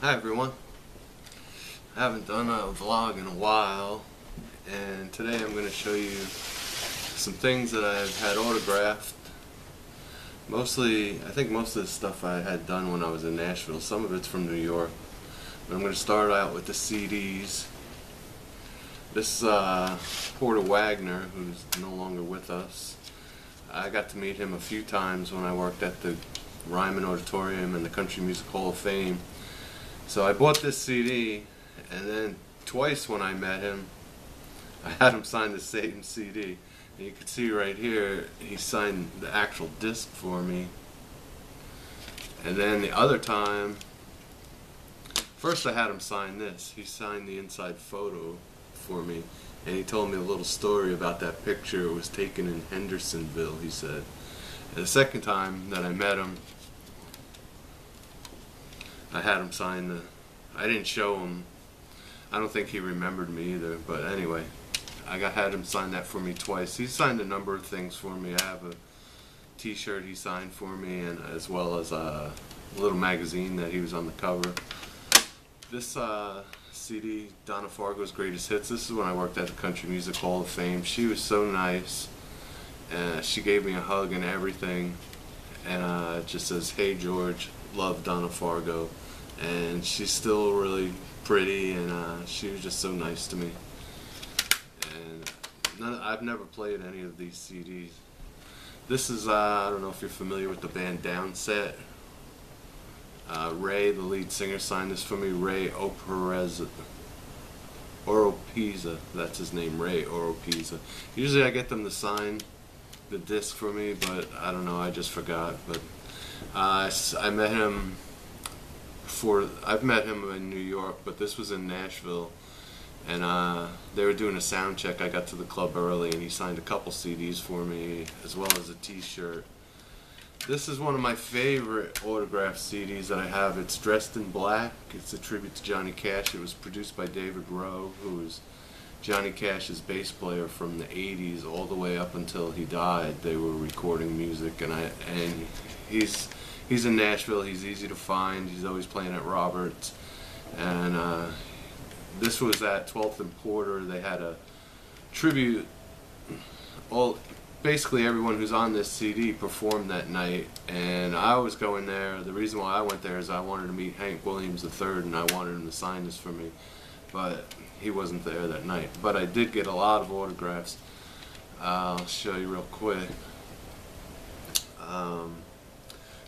Hi everyone. I haven't done a vlog in a while, and today I'm going to show you some things that I've had autographed. I think most of the stuff I had done when I was in Nashville. Some of it's from New York. But I'm going to start out with the CDs. This Porter Wagner, who's no longer with us. I got to meet him a few times when I worked at the Ryman Auditorium and the Country Music Hall of Fame. So I bought this CD, and then twice when I met him, I had him sign the same CD. And you can see right here, he signed the actual disc for me. And then the other time, first I had him sign this. He signed the inside photo for me, and he told me a little story about that picture. It was taken in Hendersonville, he said. And the second time that I met him, I had him sign I didn't show him. I don't think he remembered me either, but anyway, had him sign that for me twice. He signed a number of things for me. I have a t-shirt he signed for me, and as well as a little magazine that he was on the cover. This CD, Donna Fargo's Greatest Hits, this is when I worked at the Country Music Hall of Fame. She was so nice. She gave me a hug and everything, and it just says, "Hey George, love Donna Fargo." And she's still really pretty, and she was just so nice to me. And I've never played any of these CDs. This is, I don't know if you're familiar with the band Downset. Ray, the lead singer, signed this for me. Ray Oropesa, that's his name, Ray Oropesa. Usually I get them to sign the disc for me, but I don't know, I just forgot. But I met him I've met him in New York, but this was in Nashville, and they were doing a sound check. I got to the club early, and he signed a couple CDs for me, as well as a t-shirt. This is one of my favorite autographed CDs that I have. It's Dressed in Black. It's a tribute to Johnny Cash. It was produced by David Rowe, who was Johnny Cash's bass player from the 80s all the way up until he died. They were recording music, and he's in Nashville. He's easy to find. He's always playing at Roberts. And this was at 12th and Porter. They had a tribute. Basically everyone who's on this CD performed that night, and I was going there. The reason why I went there is I wanted to meet Hank Williams III, and I wanted him to sign this for me. But he wasn't there that night. But I did get a lot of autographs. I'll show you real quick.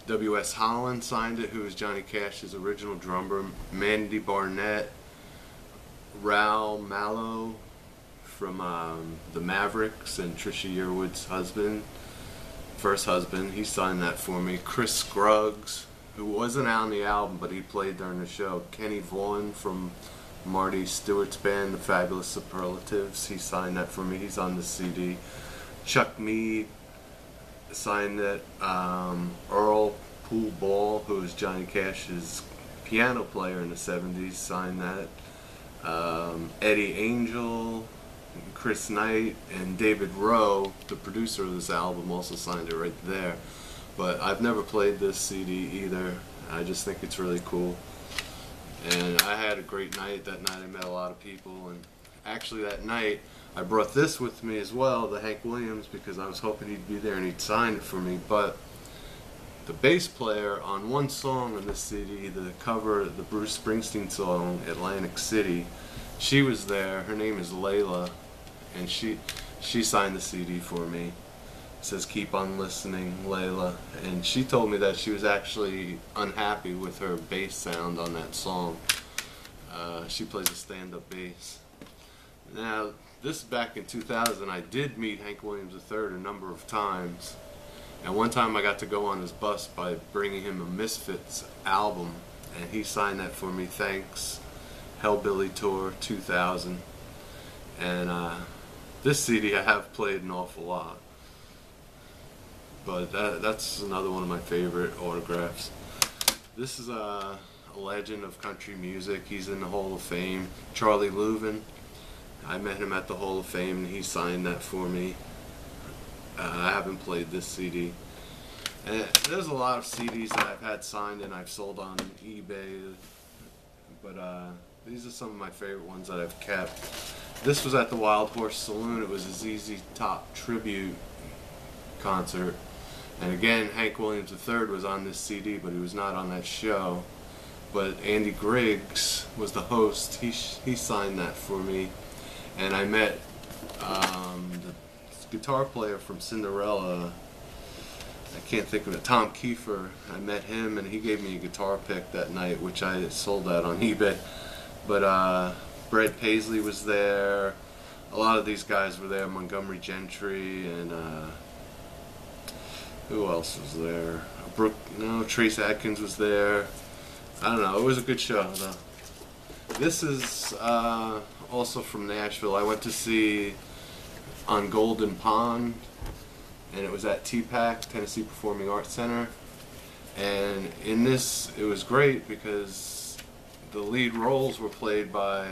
W.S. Holland signed it, who was Johnny Cash's original drummer. Mandy Barnett, Raoul Mallow from the Mavericks and Trisha Yearwood's first husband, he signed that for me. Chris Scruggs, who wasn't on the album, but he played during the show. Kenny Vaughan from Marty Stewart's band, the Fabulous Superlatives, he signed that for me. He's on the CD. Chuck Mead signed it. Earl Poole Ball, who was Johnny Cash's piano player in the 70s, signed that. Eddie Angel, Chris Knight, and David Rowe, the producer of this album, also signed it right there. But I've never played this CD either. I just think it's really cool. And I had a great night that night. I met a lot of people, and actually that night I brought this with me as well, the Hank Williams, because I was hoping he'd be there and he'd sign it for me. But the bass player on one song on this CD, the cover, the Bruce Springsteen song, Atlantic City, she was there. Her name is Layla, and she signed the CD for me. It says, "Keep on listening, Layla." And she told me that she was actually unhappy with her bass sound on that song. She plays a stand-up bass. Now, this back in 2000, I did meet Hank Williams III a number of times. And one time I got to go on his bus by bringing him a Misfits album, and he signed that for me. Thanks, Hellbilly Tour 2000. And this CD I have played an awful lot. But that's another one of my favorite autographs. This is a legend of country music. He's in the Hall of Fame. Charlie Louvin. I met him at the Hall of Fame, and he signed that for me. I haven't played this CD. And there's a lot of CDs that I've had signed and I've sold on eBay. But these are some of my favorite ones that I've kept. This was at the Wild Horse Saloon. It was a ZZ Top tribute concert. And again, Hank Williams III was on this CD, but he was not on that show. But Andy Griggs was the host. He signed that for me. And I met the guitar player from Cinderella. I can't think of it. Tom Kiefer. I met him, and he gave me a guitar pick that night, which I sold that on eBay. But Brett Paisley was there. A lot of these guys were there. Montgomery Gentry and who else was there? Trace Adkins was there. I don't know. It was a good show, though. This is also from Nashville. I went to see on Golden Pond, and it was at TPAC, Tennessee Performing Arts Center. And in this, it was great because the lead roles were played by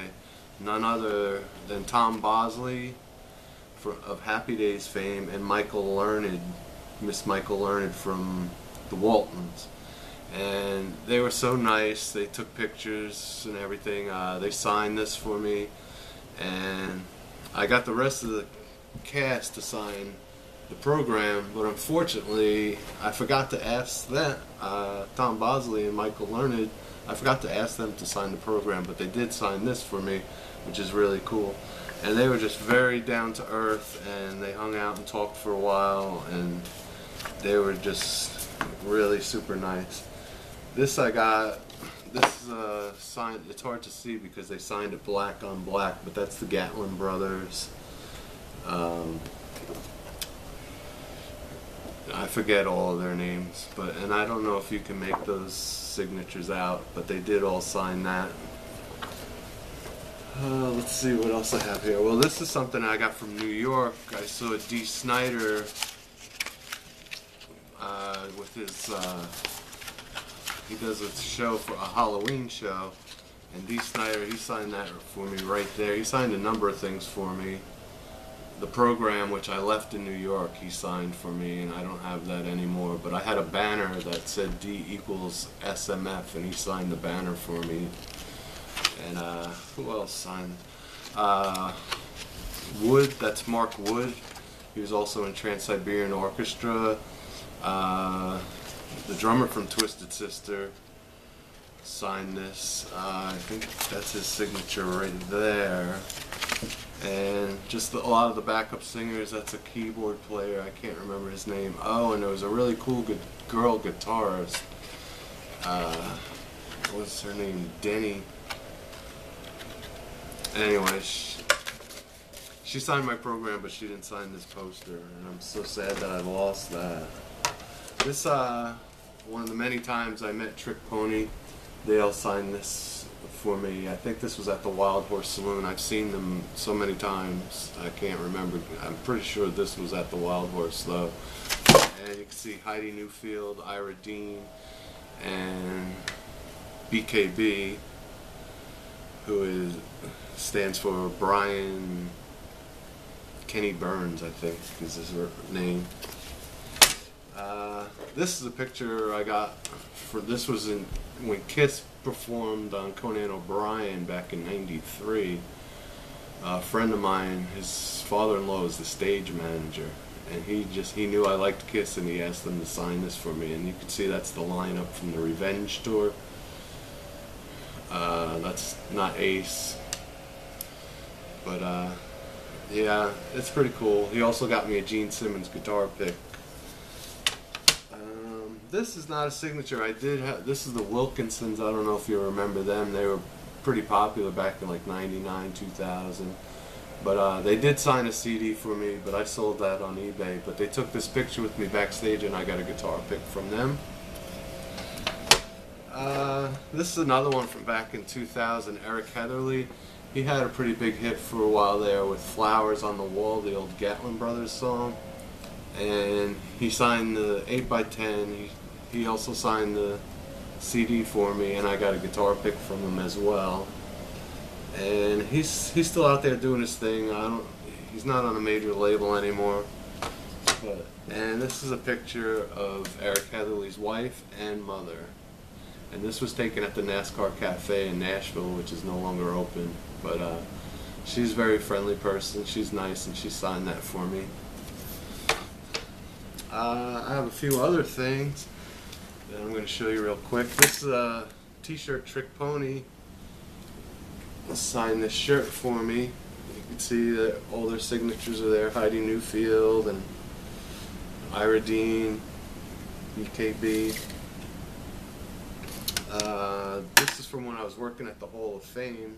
none other than Tom Bosley of Happy Days fame and Miss Michael Learned from the Waltons. And they were so nice. They took pictures and everything. They signed this for me, and I got the rest of the cast to sign the program, but unfortunately I forgot to ask them, Tom Bosley and Michael Learned, I forgot to ask them to sign the program, but they did sign this for me, which is really cool. And they were just very down to earth, and they hung out and talked for a while, and they were just really super nice. This I got, this is signed, it's hard to see because they signed it black on black, but that's the Gatlin brothers. I forget all of their names, and I don't know if you can make those signatures out, but they did all sign that. Let's see what else I have here. Well, this is something I got from New York. I saw Dee Snider with his, he does a show for a Halloween show, and Dee Snider, he signed that for me right there. He signed a number of things for me. The program, which I left in New York, he signed for me, and I don't have that anymore. But I had a banner that said D equals SMF, and he signed the banner for me. And who else signed? Wood, that's Mark Wood. He was also in Trans-Siberian Orchestra. The drummer from Twisted Sister signed this. I think that's his signature right there. And just a lot of the backup singers. That's a keyboard player. I can't remember his name. Oh, and there was a really cool girl guitarist. What's her name? Denny. Anyway, she signed my program, but she didn't sign this poster, and I'm so sad that I lost that. This, one of the many times I met Trick Pony, they all signed this for me. I think this was at the Wild Horse Saloon. I've seen them so many times, I can't remember. I'm pretty sure this was at the Wild Horse, though. And you can see Heidi Newfield, Ira Dean, and BKB, who stands for Brian Kenny Burns, I think is his name. This is a picture I got this was when Kiss performed on Conan O'Brien back in '93. A friend of mine, his father-in-law was the stage manager, and he knew I liked Kiss, and he asked them to sign this for me. And you can see that's the lineup from the Revenge tour. That's not Ace, but yeah, it's pretty cool. He also got me a Gene Simmons guitar pick. This is not a signature. I did have, this is the Wilkinsons. I don't know if you remember them. They were pretty popular back in like '99, 2000. But they did sign a CD for me, but I sold that on eBay. But they took this picture with me backstage, and I got a guitar pick from them. This is another one from back in 2000, Eric Heatherly. He had a pretty big hit for a while there with Flowers on the Wall, the old Gatlin Brothers song. And he signed the 8x10. He also signed the CD for me, and I got a guitar pick from him as well. And he's still out there doing his thing. He's not on a major label anymore. And this is a picture of Eric Heatherly's wife and mother. And this was taken at the NASCAR Cafe in Nashville, which is no longer open. But she's a very friendly person. She's nice, and she signed that for me. I have a few other things that I'm going to show you real quick. This t-shirt Trick Pony signed this shirt for me. You can see that all their signatures are there. Heidi Newfield and Ira Dean, EKB. This is from when I was working at the Hall of Fame.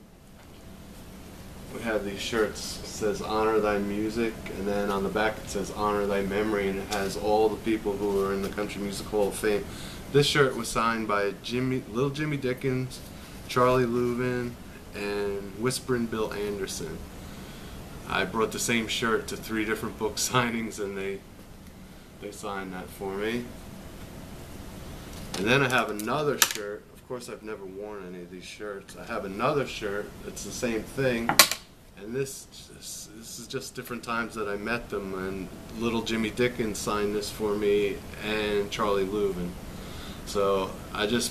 We have these shirts. It says "Honor Thy Music," and then on the back it says "Honor Thy Memory," and it has all the people who are in the Country Music Hall of Fame. This shirt was signed by Little Jimmy Dickens, Charlie Louvin, and Whisperin' Bill Anderson. I brought the same shirt to 3 different book signings, and they signed that for me. And then I have another shirt. Of course, I've never worn any of these shirts. I have another shirt. It's the same thing, and this is just different times that I met them. And Little Jimmy Dickens signed this for me, and Charlie Louvin. So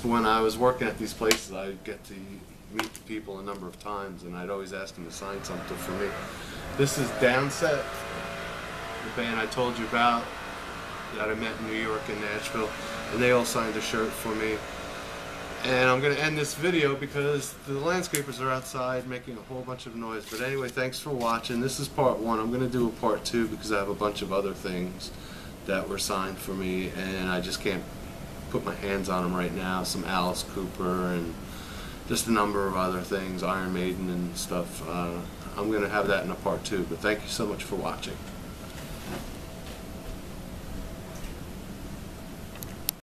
when I was working at these places, I'd get to meet the people a number of times, and I'd always ask them to sign something for me. This is Downset, the band I told you about that I met in New York and Nashville, and they all signed a shirt for me. And I'm going to end this video because the landscapers are outside making a whole bunch of noise. But anyway, thanks for watching. This is part 1. I'm going to do a part 2 because I have a bunch of other things that were signed for me, and I just can't put my hands on them right now. Some Alice Cooper and just a number of other things, Iron Maiden and stuff. I'm going to have that in a part 2. But thank you so much for watching.